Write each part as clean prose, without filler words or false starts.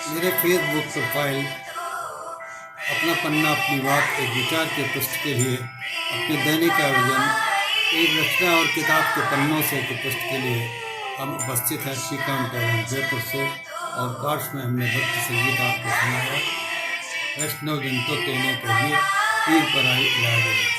मेरे Facebook profile अपना पन्ना अपनी बात एक विचार के पृष्ठ के लिए अपने दैनिक आयोजन एक रचना और किताब के पन्नों से के पृष्ठ के लिए हम उपस्थित हैं श्रीकांत जयपुर से। और पार्श में हमने भक्ति संगीत आपको सुनाया। वैष्णव जन तो तेने कहिए पीर पर आई इलाज।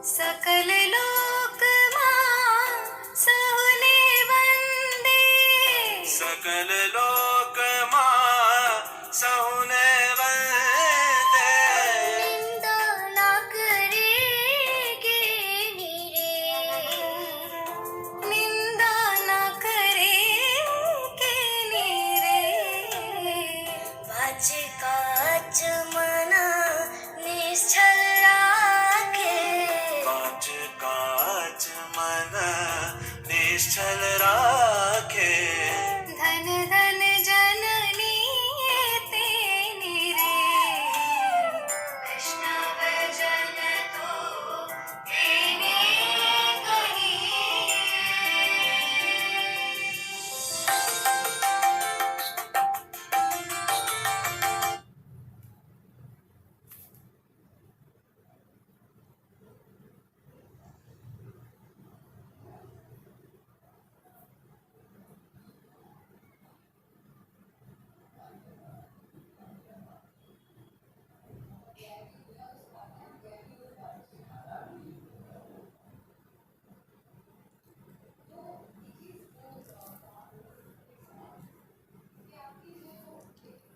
सकल लोक सहुने वंदे, सकल लोक सहुने वंदे। निंदा ना करेगे नीरे, निंदा ना करेगे नीरे। वाच काच मना निश्चल काच मन निश्चल राखे। धन धन जननी तेनी रे, वैष्णव जन तो तेने कहिए।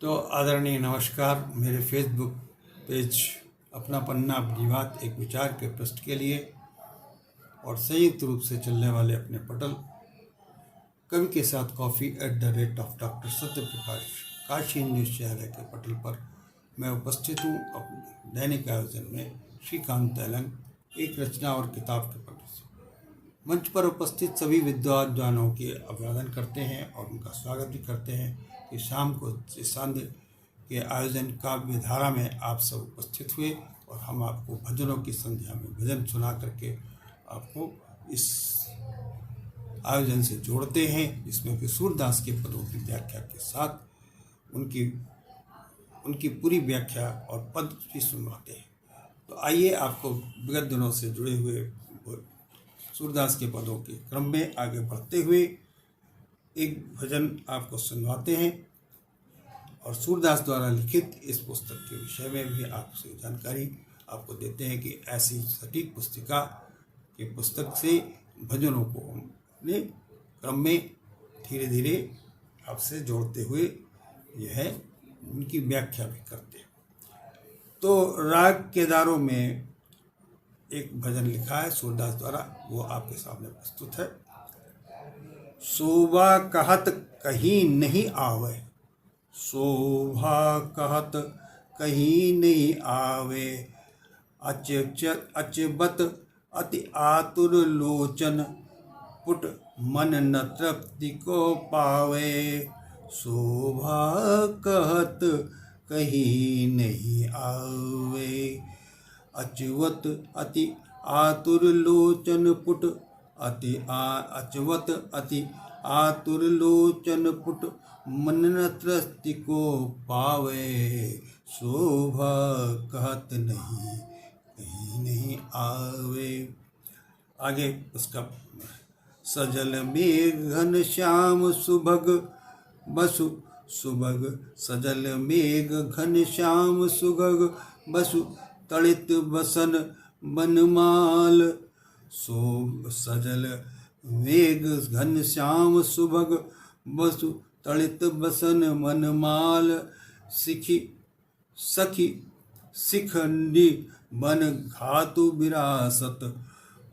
तो आदरणीय नमस्कार। मेरे फेसबुक पेज अपना पन्ना अपनी बात एक विचार के पृष्ठ के लिए और संयुक्त रूप से चलने वाले अपने पटल कवि के साथ coffee @doctor Satyaprakash Kashi news channel के पटल पर मैं उपस्थित हूँ अपने दैनिक आयोजन में श्रीकांत तेलंग एक रचना और किताब के पटल से। मंच पर उपस्थित सभी विद्वानों के अभिवादन करते हैं और उनका स्वागत भी करते हैं कि शाम को सांध्य के आयोजन काव्य धारा में आप सब उपस्थित हुए और हम आपको भजनों की संध्या में भजन सुना करके आपको इस आयोजन से जोड़ते हैं, जिसमें कि सूरदास के पदों की व्याख्या के साथ उनकी पूरी व्याख्या और पद भी सुनवाते हैं। तो आइए आपको विगत दिनों से जुड़े हुए सूरदास के पदों के क्रम में आगे बढ़ते हुए एक भजन आपको सुनवाते हैं और सूरदास द्वारा लिखित इस पुस्तक के विषय में भी आपसे जानकारी आपको देते हैं कि ऐसी सटीक पुस्तिका की पुस्तक से भजनों को अपने क्रम में धीरे धीरे आपसे जोड़ते हुए यह उनकी व्याख्या भी करते हैं। तो राग केदारों में एक भजन लिखा है सूरदास द्वारा, वो आपके सामने प्रस्तुत है। शोभा कहत कहीं नहीं आवे, शोभा कहत कहीं नहीं आवे। अचबत अति आतुर लोचन, पुट मन न तृप्ति को पावे। शोभा कहत कहीं नहीं आवे। अचवत अति आतुर लोचन पुट अचवत अति आतुर लोचन पुट मन न तृप्ति को पावे। शोभा कहत नहीं कहीं नहीं आवे। आगे उसका सजल में घन श्याम सुभग बसु सुभग सजल मेघ घन श्याम सुगग बसु तड़ित बसन बनमाल। सो सजल मेघ घन श्याम सुभग बसु तड़ित बसन मनमाल। सिखी सखी शिखंडी बन घातु विरासत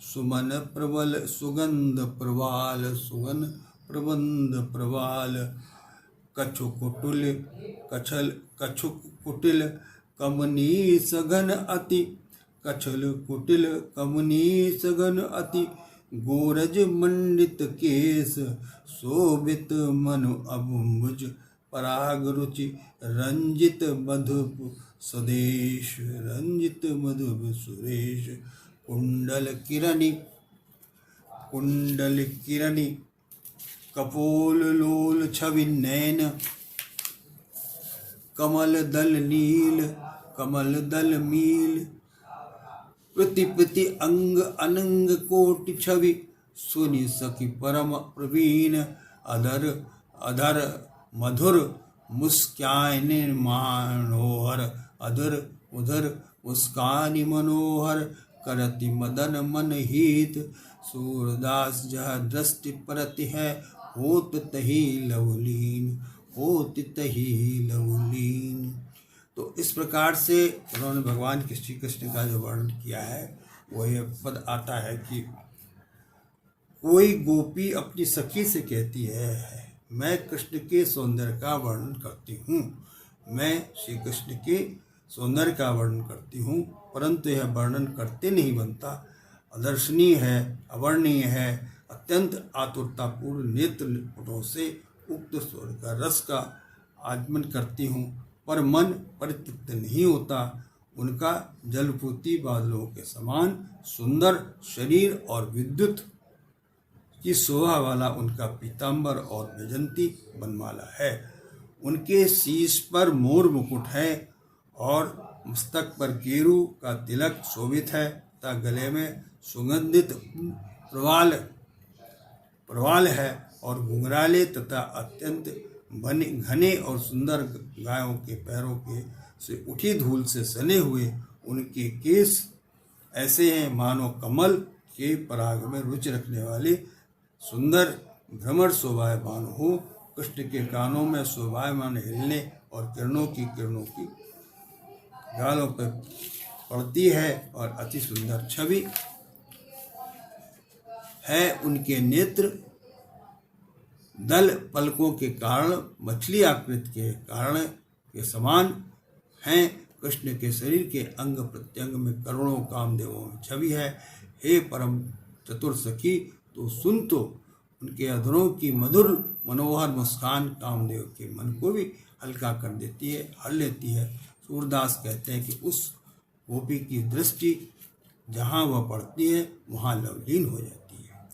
सुमन प्रबल सुगंध प्रवाल। सुगन प्रबंध प्रवाल। कछु कुटिल कछु कुटिल कमनी सघन अति। कछल कुटिल कमनी सघन अति। गोरज मंडित केस शोभित मनु अबुंबुज। पराग रुचि रंजित मधुप स्वदेश। रंजित मधुप सुरेश। कुंडल किरणी कपोल लोल छवि नैन। कमल दल मील। प्रति प्रति अंग अनंग कोटि छवि। सुनि सखी परम प्रवीण। अधर मधुर मुस्कान मनोहर। अधर उधर मुस्कान मनोहर। करति मदन मन हित। सूरदास जह दृष्टि परति है होत तही लवलीन। होत तही लवलीन। तो इस प्रकार से उन्होंने भगवान के श्री कृष्ण का जो वर्णन किया है वो ये पद आता है कि कोई गोपी अपनी सखी से कहती है मैं कृष्ण के सौंदर्य का वर्णन करती हूँ। मैं श्री कृष्ण के सौंदर्य का वर्णन करती हूँ, परंतु यह वर्णन करते नहीं बनता। अदर्शनीय है, अवर्णनीय है। अत्यंत आतुरतापूर्ण नेत्र पुटों से उक्त स्वर का रस का आगमन करती हूँ, पर मन परितृप्त नहीं होता। उनका जलपूती बादलों के समान सुंदर शरीर और विद्युत की शोभा वाला उनका पीताम्बर और वैजंती बनमाला है। उनके शीश पर मोर मुकुट है और मस्तक पर गेरू का तिलक शोभित है तथा गले में सुगंधित प्रवाल है और घुंघराले तथा अत्यंत घने और सुंदर गायों के पैरों के से उठी धूल से सने हुए उनके केस ऐसे हैं मानो कमल के पराग में रुचि रखने वाले सुंदर भ्रमर शोभायमान हो। कृष्ण के कानों में शोभायमान हिलने और किरणों की गालों पर पड़ती है और अति सुंदर छवि है। उनके नेत्र दल पलकों के कारण मछली आकृति के कारण के समान हैं। कृष्ण के शरीर के अंग प्रत्यंग में करोड़ों कामदेवों में छवि है। हे परम चतुर सखी, तो सुन तो उनके अधरों की मधुर मनोहर मुस्कान कामदेव के मन को भी हल्का कर देती है, हर लेती है। सूरदास कहते हैं कि उस गोपी की दृष्टि जहाँ वह पड़ती है वहाँ लवलीन हो जाती है।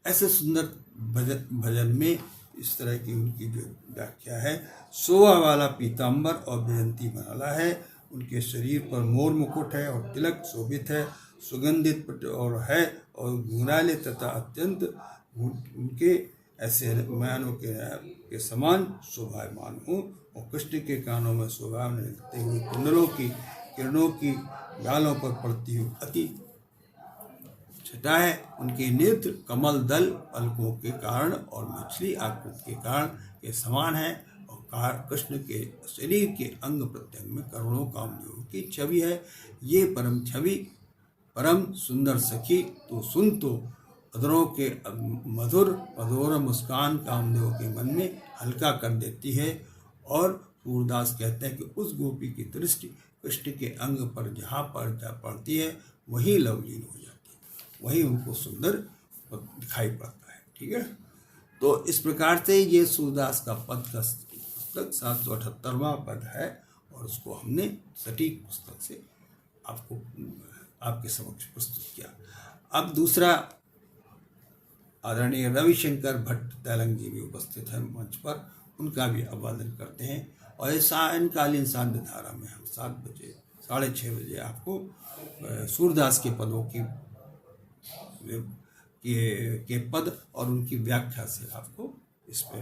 ऐसे सुंदर भजन में इस तरह की उनकी जो व्याख्या है, शोभा वाला पीताम्बर और वैजंती बनाला है। उनके शरीर पर मोर मुकुट है और तिलक शोभित है, सुगंधित और है और घुंघराले तथा अत्यंत उनके ऐसे मानों के समान शोभायमान हो। और कृष्ण के कानों में शोभा निकलते हुए कुंडलों की किरणों की गालों पर पड़ती हुई अति छटा है। उनके नेत्र कमल दल पलकों के कारण और मछली आकृति के कारण के समान है और कृष्ण के शरीर के अंग प्रत्यंग में करोड़ों कामदेवों की छवि है। ये परम छवि परम सुंदर सखी, तो सुन तो अधरों के मधुर मुस्कान कामदेव के मन में हल्का कर देती है। और सूरदास कहते हैं कि उस गोपी की दृष्टि कृष्ण के अंग पर जहाँ पर पड़ती है वही लवलीन हो जाती है, वही उनको सुंदर दिखाई पड़ता है। ठीक है, तो इस प्रकार से ये सूरदास का पद का पुस्तक 778वां पद है और उसको हमने सटीक पुस्तक से आपके समक्ष प्रस्तुत किया। अब दूसरा आदरणीय रविशंकर भट्ट तैलंग जी भी उपस्थित है मंच पर, उनका भी अभिवादन करते हैं। और ये सायंकालीन सान्ध्य धारा में हम 7 बजे 6:30 बजे आपको सूरदास के पदों के पद और उनकी व्याख्या से आपको इस पर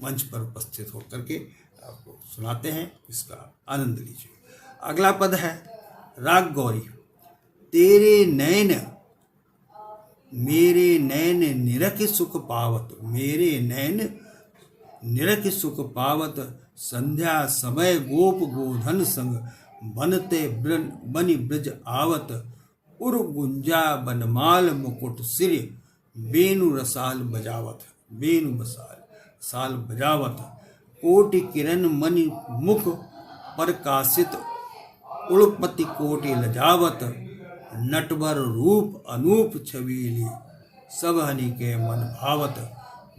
मंच पर उपस्थित होकर के आपको सुनाते हैं, इसका आनंद लीजिए। अगला पद है राग गौरी। तेरे नैन मेरे नैन निरख सुख पावत, मेरे नैन निरख सुख पावत, संध्या समय गोप गोधन संग, बनते बनि ब्रज आवत, उर गुंजा बनमाल मुकुट सिर, बेनु रसाल बजावत, बेनु बसाल साल बजावत, कोटि किरण मणि मुख प्रकाशित, उड़पति कोटि लजावत, नटवर रूप अनूप छबीली, सब हनि के मन भावत,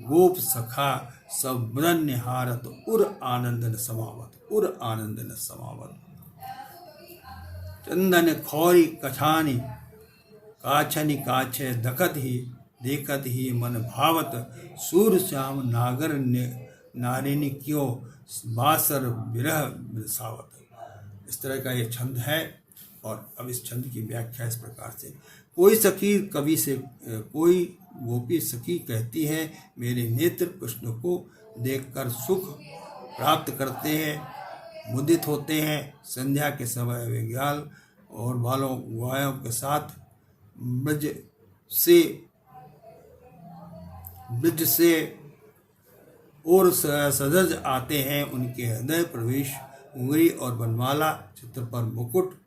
गोप सखा सब ब्रन निहारत, उर आनंद न समावत, उर आनंद न समावत। चंदन खौरी कछानी, काछनि काछे देखत ही मन भावत, सूर श्याम नागर नारिनी क्यों, बासर विरह बिरसावत। इस तरह का ये छंद है। और अब इस छंद की व्याख्या इस प्रकार से। कोई सखी कवि से कोई गोपी सखी कहती है, मेरे नेत्र कृष्ण को देखकर सुख प्राप्त करते हैं, मुदित होते हैं। संध्या के समय वे ग्याल और बालों गुआयों के साथ ब्रज से और सजज आते हैं। उनके हृदय प्रवेश उंगली और बनमाला, चित्र पर मुकुट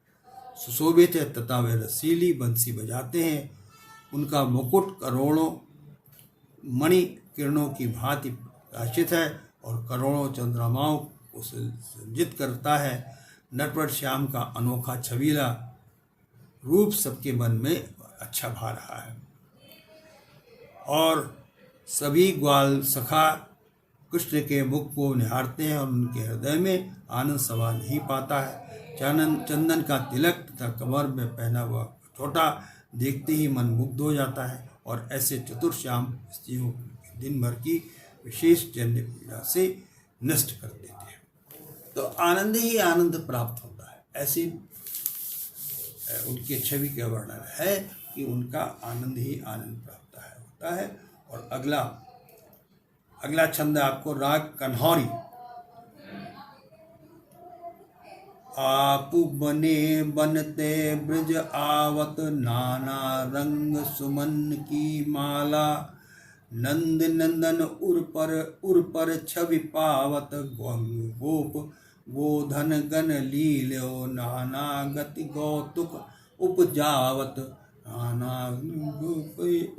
सुशोभित है तथा वे रसीली बंसी बजाते हैं। उनका मुकुट करोड़ों मणि किरणों की भांति प्रकाशित है और करोड़ों चंद्रमाओं को संजित करता है। नटवर श्याम का अनोखा छबीला रूप सबके मन में अच्छा भा रहा है। और सभी ग्वाल सखा कृष्ण के मुख को निहारते हैं और उनके हृदय में आनंद समा नहीं पाता है। चंदन का तिलक तथा कमर में पहना हुआ छोटा देखते ही मन मुग्ध हो जाता है। और ऐसे चतुर श्याम स्त्रियों दिन भर की विशेष जन्य पीड़ा से नष्ट कर देते हैं। तो आनंद ही आनंद प्राप्त होता है। ऐसी उनकी छवि का वर्णन है कि उनका आनंद ही आनंद प्राप्त होता है। और अगला छंद आपको राग कन्हौरी। आप बने बनते ब्रज आवत, नाना रंग सुमन की माला, नंद नंदन उर पर छवि पावत, गोप गोधन गण लील्यो, नाना गति गौतुक उपजावत, नाना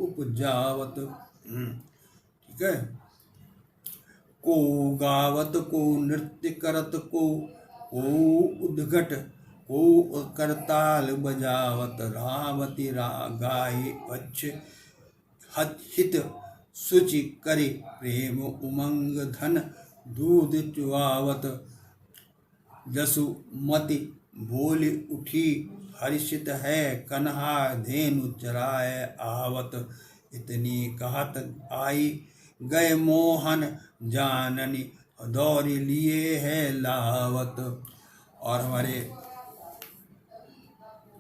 उपजावत। ठीक है। को गावत को नृत्य करत, को उद्घट को करताल बजावत, रावती गाय अच्छ हित सुचि करि, प्रेम उमंग धन दूध चुआवत, जसुमति बोली उठी हर्षित है, कन्हा धेनु चराय आवत, इतनी कहत आई गए मोहन, जाननी दौरी लिए है लावत। और हमारे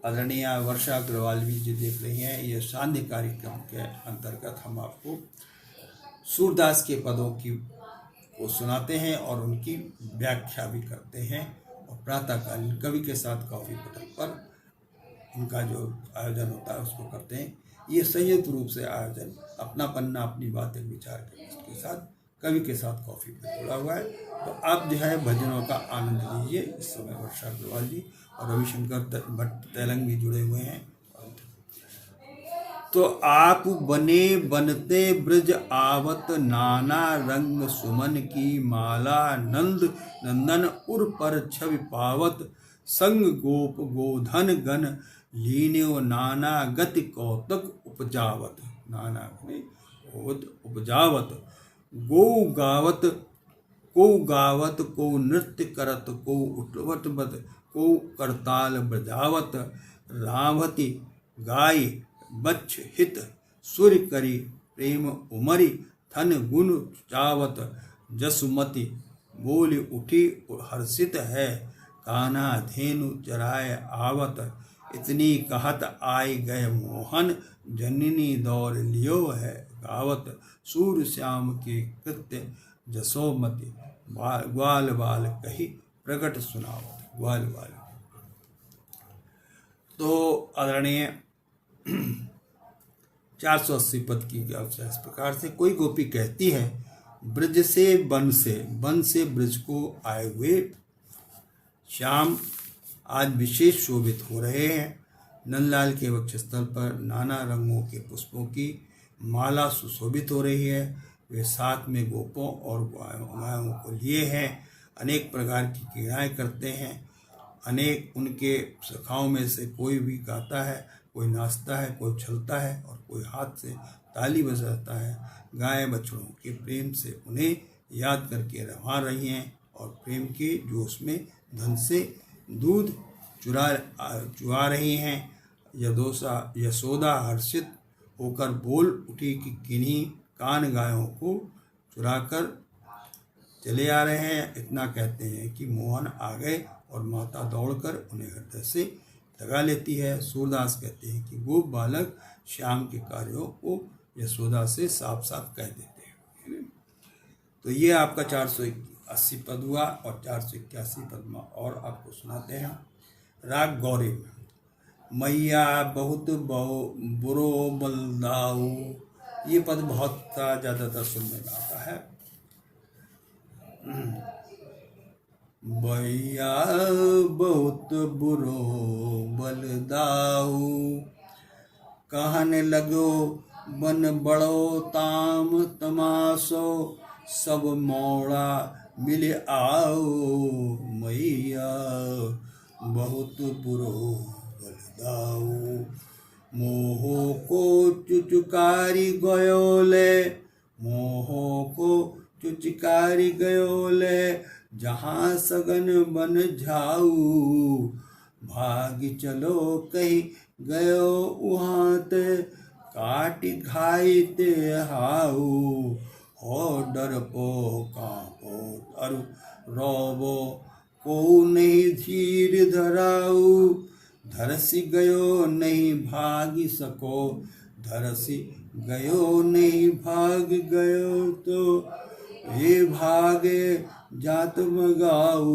आदरणीय वर्षा अग्रवाल जी देख रही हैं। ये सांध्य कार्यक्रम के अंतर्गत हम आपको सूरदास के पदों को सुनाते हैं और उनकी व्याख्या भी करते हैं। और प्रातःकालीन कवि के साथ कॉफी पटल पर उनका जो आयोजन होता है उसको करते हैं। ये संयुक्त रूप से आयोजन अपना पन्ना अपनी बातें विचार के साथ कवि के साथ कॉफी पर जुड़ा हुआ है। तो आप जो है भजनों का आनंद लीजिए। इस समय वर्षा अग्रवाल जी और रविशंकर भट्ट तेलंग भी जुड़े हुए हैं। तो आप बने बनते ब्रज आवत, नाना रंग सुमन की माला, नंद नंदन उर पर छवि पावत, संग गोप गोधन गण लीन्यो, नाना गति कौतुक उपजावत, नाना उपजावत, को गावत को नृत्य करत, को उठवत बद, को करताल बजावत, रावती गाय बच्छ हित सुर करी, प्रेम उमरी थन गुण चावत, जसुमति बोली उठी हर्षित है, कान्हा धेनु चराय आवत, इतनी कहत आई गए मोहन, जननी दौर लियो है गावत, सूर श्याम के कृत्य जसोमति ग्वाल बाल कही प्रकट सुनावत ग्वाल बाल। तो आदरणीय 480 पद की व्याख्या इस प्रकार से। कोई गोपी कहती है, ब्रज से वन से ब्रज को आए हुए श्याम आज विशेष शोभित हो रहे हैं। नंदलाल के वक्षस्थल पर नाना रंगों के पुष्पों की माला सुशोभित हो रही है। वे साथ में गोपों और गायों को लिए हैं। अनेक प्रकार की क्रीड़ाएं करते हैं। अनेक उनके सखाओं में से कोई भी गाता है, कोई नाचता है, कोई चलता है और कोई हाथ से ताली बजाता है। गाय बछड़ों के प्रेम से उन्हें याद करके रवा रही हैं और प्रेम के जोश में धन से दूध चुरा रही हैं। यशोदा हर्षित होकर बोल उठी कि किन्हीं कान गायों को चुराकर चले आ रहे हैं। इतना कहते हैं कि मोहन आ गए और माता दौड़कर उन्हें हृदय से लगा लेती है। सूरदास कहते हैं कि वो बालक श्याम के कार्यों को यशोदा से साफ साफ कह देते हैं। तो ये आपका 480 पद हुआ और 481 पद में और आपको सुनाते हैं। राग गौरी में मैया बहुत बुरो बलदाऊ, ये पद बहुत ज़्यादातर सुनने में आता है। मैया बहुत बुरो बलदाऊ, कहने लगो बन बड़ो ताम तमाशो, सब मौड़ा मिल आओ। मैया बहुत बुरो बलदाऊ, मोहो को चुचकारी गयोले, मोहो को चुचकारी गयोले, जहाँ सगन बन जाऊ। भागी चलो कहीं गयो वहाँ ते, काटी खाई ते हाऊ। हो डर पो कांपो अरु रोबो, को नहीं धीर धराऊ। धरसी गयो नहीं भागी सको, धरसी गयो नहीं भाग गयो तो, ये भागे जात मगाऊ।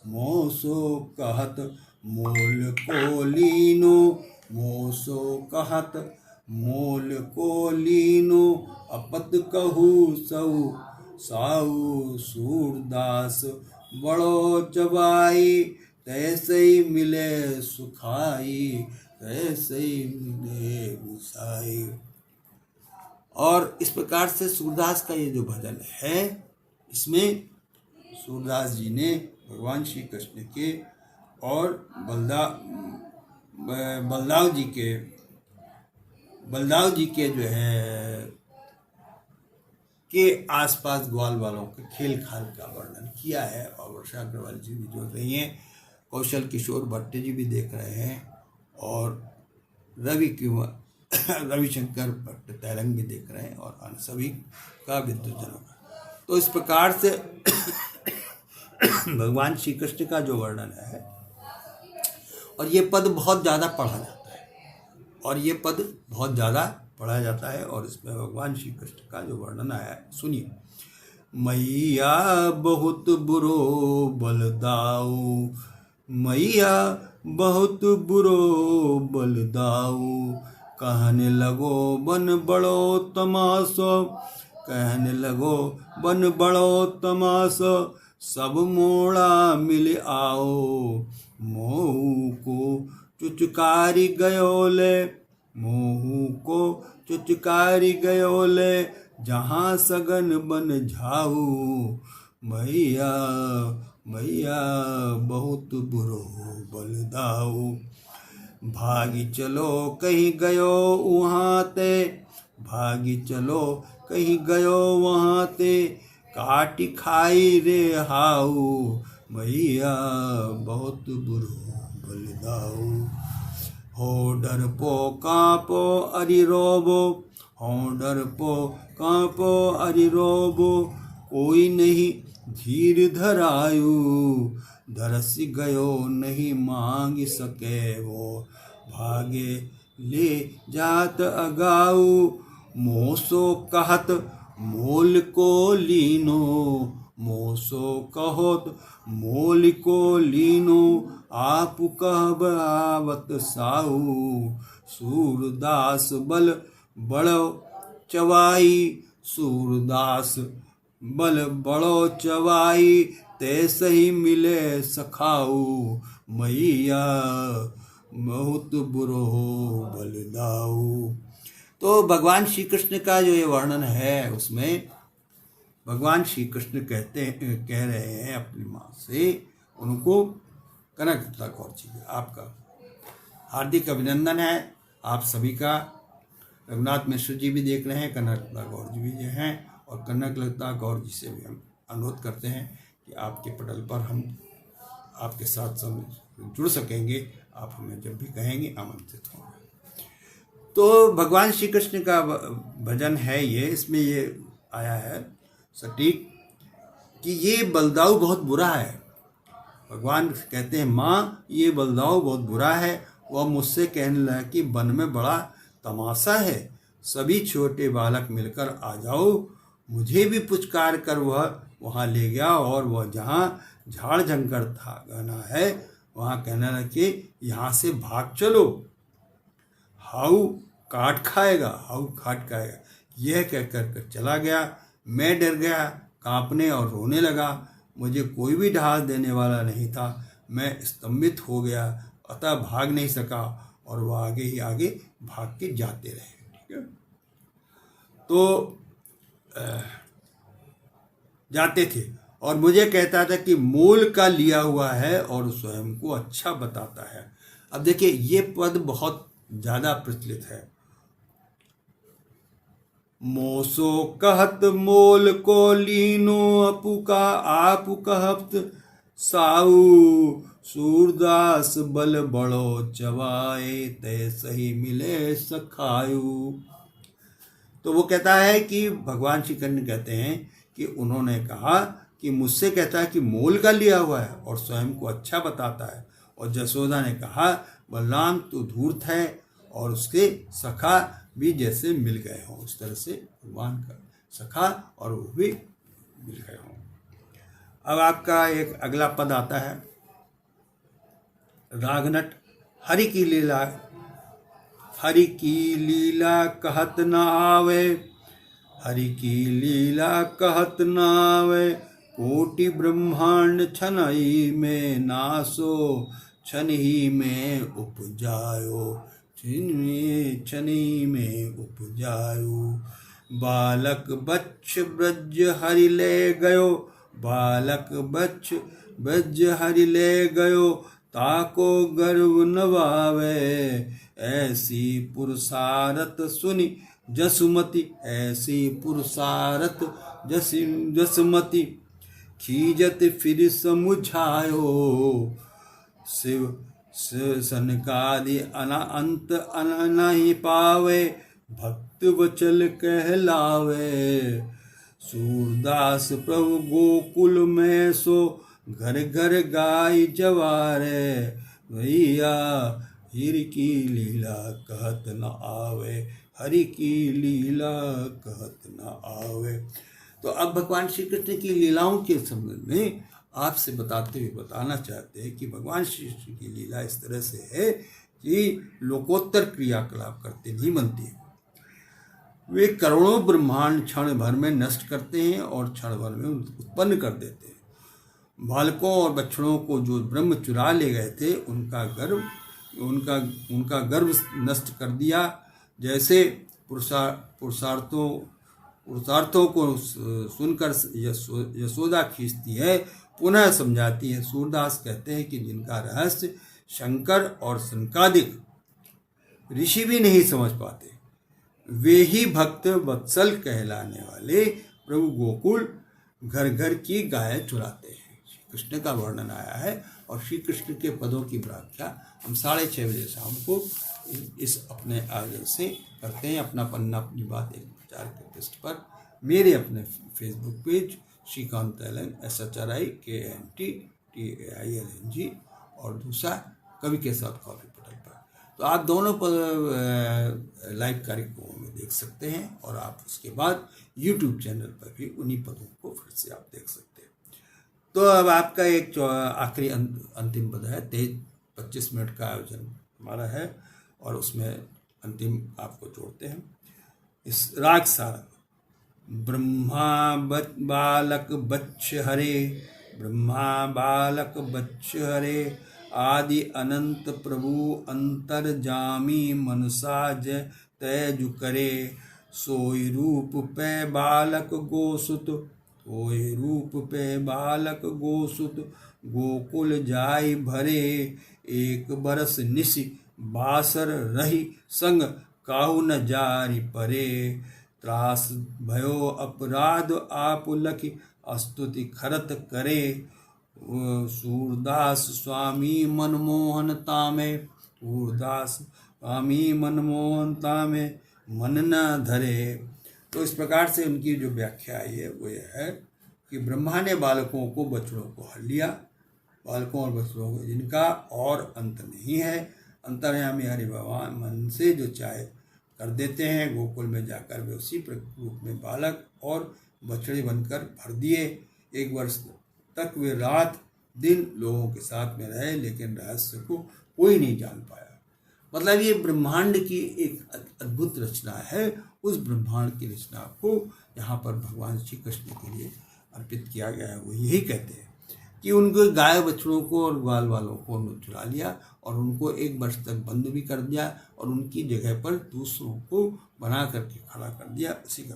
मोसो कहत मोल को लीनो, मोसो कहत मोल को लीनो, अपत कहू सऊ साऊ। सूरदास बड़ो चबाई, तैसे ही मिले सुखाई, तैसे ही मिले बुसाई। और इस प्रकार से सूरदास का ये जो भजन है, इसमें सूरदास जी ने भगवान श्री कृष्ण के और बलदाव जी के जो है के आसपास ग्वाल वालों के खेल खाल का वर्णन किया है। और वर्षा अग्रवाल जी भी जुड़ रही हैं, कौशल किशोर भट्ट जी भी देख रहे हैं और रविशंकर भट्ट तैलंग भी देख रहे हैं और अन्य सभी का विद्वजनों का। तो इस प्रकार से भगवान श्री कृष्ण का जो वर्णन है, और ये पद बहुत ज़्यादा पढ़ा जाता है, और ये पद बहुत ज़्यादा पढ़ा जाता है और इसमें भगवान श्री कृष्ण का जो वर्णन आया है, सुनिए। मैया बहुत बुरो बलदाऊ, मैया बहुत बुरो बलदाऊ, कहने लगो बन बड़ो तमाशो, कहने लगो बन बड़ो तमाशो, सब मोड़ा मिल आओ। मोहू को चुचकारी गयोले, मोहू को चुचकारी गयोले, जहाँ सगन बन जाऊ। मैया मैया बहुत बुरो बलदाऊ, भागी चलो कहीं गयो वहाँ ते, भागी चलो कहीं गयो वहाँ ते, काटी खाई रे हाऊ। मैया बहुत बुरो बलदाऊ, हो डर पो कांपो अरि रोबो, हो डर पो कांपो अरि रोबो, कोई नहीं धीर धरायु। धरस गयो नहीं मांग सके वो, भागे ले जात अगाऊ। मोसो कहत मोल को लीनो मोसो कहो मोल को लीनो आप कहब आवत साहू सूरदास बल बड़ो चवाई सूरदास बल बड़ो चवाई ते सही मिले सखाऊ मैया बहुत बुरो बलदाऊ। तो भगवान श्री कृष्ण का जो ये वर्णन है उसमें भगवान श्री कृष्ण कह रहे हैं अपनी माँ से उनको कनक लता कौर जी आपका हार्दिक अभिनंदन है। आप सभी का रघुनाथ मिश्र जी भी देख रहे हैं, कनक लता कौर जी भी जो हैं, और कनक लता कौर जी से भी हम अनुरोध करते हैं कि आपके पटल पर हम आपके साथ जुड़ सकेंगे। आप हमें जब भी कहेंगे आमंत्रित होंगे। तो भगवान श्री कृष्ण का भजन है ये, इसमें ये आया है सटीक कि ये बलदाऊ बहुत बुरा है। भगवान कहते हैं माँ ये बलदाऊ बहुत बुरा है, वह मुझसे कहने लगा कि वन में बड़ा तमाशा है, सभी छोटे बालक मिलकर आ जाओ। मुझे भी पुचकार कर वह वहाँ ले गया और वह जहाँ झाड़ झंकर था गाना है वहाँ कहने लगा कि यहाँ से भाग चलो, हाउ काट खाएगा, हाउ काट खाएगा। यह कहकर चला गया। मैं डर गया, कांपने और रोने लगा। मुझे कोई भी ढाल देने वाला नहीं था। मैं स्तंभित हो गया, अतः भाग नहीं सका और वह आगे ही आगे भाग के जाते रहे। ठीक है, तो जाते थे और मुझे कहता था कि मोल का लिया हुआ है और स्वयं को अच्छा बताता है। अब देखिए ये पद बहुत ज़्यादा प्रचलित है। मोसो कहत मोल को लीनो अपु का आप कहत साऊ सूरदास बल बड़ो चवाए ते सही मिले सखायु। तो वो कहता है कि भगवान श्री कृष्ण कहते हैं कि उन्होंने कहा कि मुझसे कहता है कि मोल का लिया हुआ है और स्वयं को अच्छा बताता है। और जसोदा ने कहा बलराम तू धूर्त है और उसके सखा भी जैसे मिल गए हों, उस तरह से भगवान का सखा और वो भी मिल गए हों। अब आपका एक अगला पद आता है रागनट। हरि की लीला, हरि की लीला कहत न आवे, हरि की लीला कहत न आवे, कोटि ब्रह्मांड छन ही में नासो, छन ही में उपजायो, छनी में उपजायो। बालक बच्च ब्रज हरि ले गयो, बालक बच्च ब्रज हरि ले गयो, ताको गर्व नवावे, ऐसी पुरुषारत सुनी जसुमति, ऐसी पुरुषारत जसमति, खीजत फिर समुझायो, शिव सनकादि अंत नहीं पावे, भक्त वचल कहलावे। सूरदास प्रभु गोकुल में सो, घर घर गाय जवारे, भैया हरि की लीला कहत न आवे, हरि की लीला कहत न आवे। तो अब भगवान श्री कृष्ण की लीलाओं के संबंध में आपसे बताते हुए बताना चाहते हैं कि भगवान श्री कृष्ण की लीला इस तरह से है कि लोकोत्तर क्रियाकलाप करते नहीं बनती। वे करोड़ों ब्रह्मांड क्षण भर में नष्ट करते हैं और क्षण भर में उत्पन्न कर देते हैं। बालकों और बछड़ों को जो ब्रह्म चुरा ले गए थे उनका गर्भ नष्ट कर दिया। जैसे पुरुषार्थों को सुनकर यशोदा खींचती है, पुनः समझाती है। सूरदास कहते हैं कि जिनका रहस्य शंकर और सनकादिक ऋषि भी नहीं समझ पाते, वे ही भक्त वत्सल कहलाने वाले प्रभु गोकुल घर घर की गाय चुराते हैं। श्री कृष्ण का वर्णन आया है और श्री कृष्ण के पदों की व्याख्या हम 6:30 बजे शाम को इस अपने आगे से करते हैं। अपना पन्ना अपनी बात एक विचार के पृष्ठ पर मेरे अपने Facebook page Shrikant Tailang SHRIKANT TAILNG और दूसरा कवि के साथ कॉफी पटल पर। तो आप दोनों लाइव कार्यक्रमों में देख सकते हैं और आप उसके बाद यूट्यूब चैनल पर भी उन्हीं पदों को फिर से आप देख सकते हैं। तो अब आपका एक आखिरी अंतिम पद है, 25 मिनट का आयोजन हमारा है और उसमें अंतिम आपको जोड़ते हैं इस राग सारा। ब्रह्मा बालक बच्च हरे, ब्रह्मा बालक बच्च हरे, आदि अनंत प्रभु अंतर्जामी मनसा जय तैजु करे। सोई रूप पे बालक गोसुत, सोई रूप पे बालक गोसुत, गोकुल जाय भरे। एक बरस निशि बासर रही, संग काहू न जारी परे। त्रास भयो अपराध आप लखी, स्तुति खरत करे। सूरदास स्वामी मनमोहनता में, सूरदास स्वामी मनमोहनता में मन न धरे। तो इस प्रकार से उनकी जो व्याख्या है वो यह है कि ब्रह्मा ने बालकों को बछड़ों को हर लिया, बालकों और बछड़ों को जिनका और अंत नहीं है, अंतर्यामी हरि भगवान मन से जो चाहे कर देते हैं। गोकुल में जाकर वे उसी रूप में बालक और बछड़े बनकर भर दिए। 1 वर्ष तक वे रात दिन लोगों के साथ में रहे, लेकिन रहस्य को कोई नहीं जान पाया। मतलब ये ब्रह्मांड की एक अद्भुत रचना है। उस ब्रह्मांड की रचना को यहाँ पर भगवान श्री कृष्ण के लिए अर्पित किया गया है। वो यही कहते हैं कि उनको गाय बछड़ों को और ग्वाल वालों को उन्होंने चुरा लिया और उनको 1 वर्ष तक बंद भी कर दिया और उनकी जगह पर दूसरों को बना करके खड़ा कर दिया उसी का।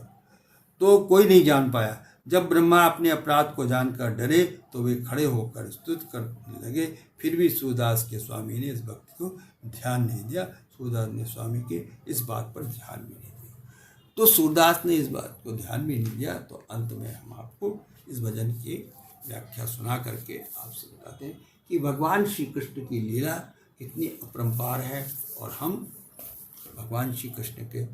तो कोई नहीं जान पाया। जब ब्रह्मा अपने अपराध को जानकर डरे तो वे खड़े होकर स्तुति करने लगे। फिर भी सूरदास के स्वामी ने इस भक्ति को ध्यान नहीं दिया। सूरदास ने स्वामी के इस बात पर ध्यान भी नहीं दिया। तो सूरदास ने इस बात को ध्यान भी नहीं दिया। तो अंत में हम आपको इस भजन की व्याख्या सुना करके आपसे बताते हैं कि भगवान श्री कृष्ण की लीला कितनी अपरंपार है और हम भगवान श्री कृष्ण के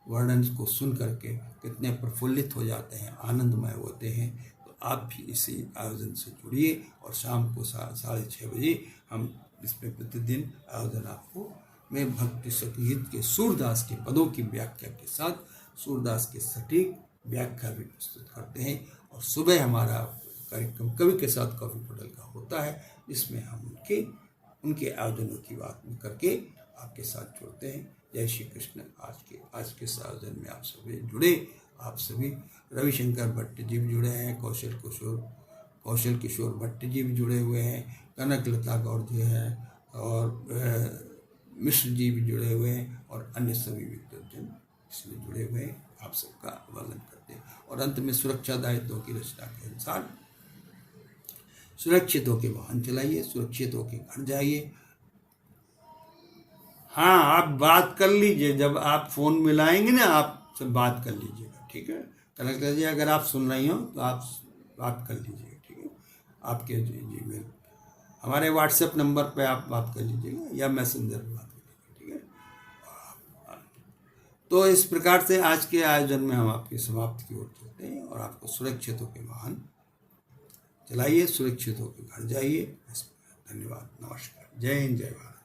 वर्णन को सुन करके कितने प्रफुल्लित हो जाते हैं, आनंदमय होते हैं। तो आप भी इसी आयोजन से जुड़िए और शाम को 6:30 बजे हम इसमें प्रतिदिन आयोजन आपको में भक्ति संगीत के सूरदास के पदों की व्याख्या के साथ सूरदास के सटीक व्याख्या भी प्रस्तुत करते हैं। और सुबह हमारा कार्यक्रम कवि के साथ कॉफी पटल का होता है, जिसमें हम उनके आयोजनों की बात करके आपके साथ जुड़ते हैं। जय श्री कृष्ण। आज के इस आयोजन में आप सभी जुड़े, आप सभी रविशंकर भट्ट जी भी जुड़े हैं, कौशल किशोर भट्ट जी भी जुड़े हुए हैं, कनक लता गौर जी हैं और मिश्र जी भी जुड़े हुए हैं और अन्य सभी विद्वजन इसमें जुड़े हुए हैं। आप सबका वंदन करते हैं और अंत में सुरक्षा दायित्वों की रचना के अनुसार सुरक्षित होकर वाहन चलाइए, सुरक्षित होकर घर जाइए। हाँ, आप बात कर लीजिए, जब आप फ़ोन मिलाएंगे ना आप सब बात कर लीजिएगा, ठीक है। कनेक्ट कर दिया, अगर आप सुन रही हो तो आप बात कर लीजिएगा, ठीक है। आपके जीमेल हमारे व्हाट्सएप नंबर पे आप बात कर लीजिएगा या मैसेंजर पे बात कर लीजिएगा, ठीक है। तो इस प्रकार से आज के आयोजन में हम आपकी समाप्ति की ओर चलते हैं और आपको सुरक्षित होकर वाहन चलाइए, सुरक्षित होकर घर जाइए। धन्यवाद, नमस्कार, जय हिंद, जय भारत।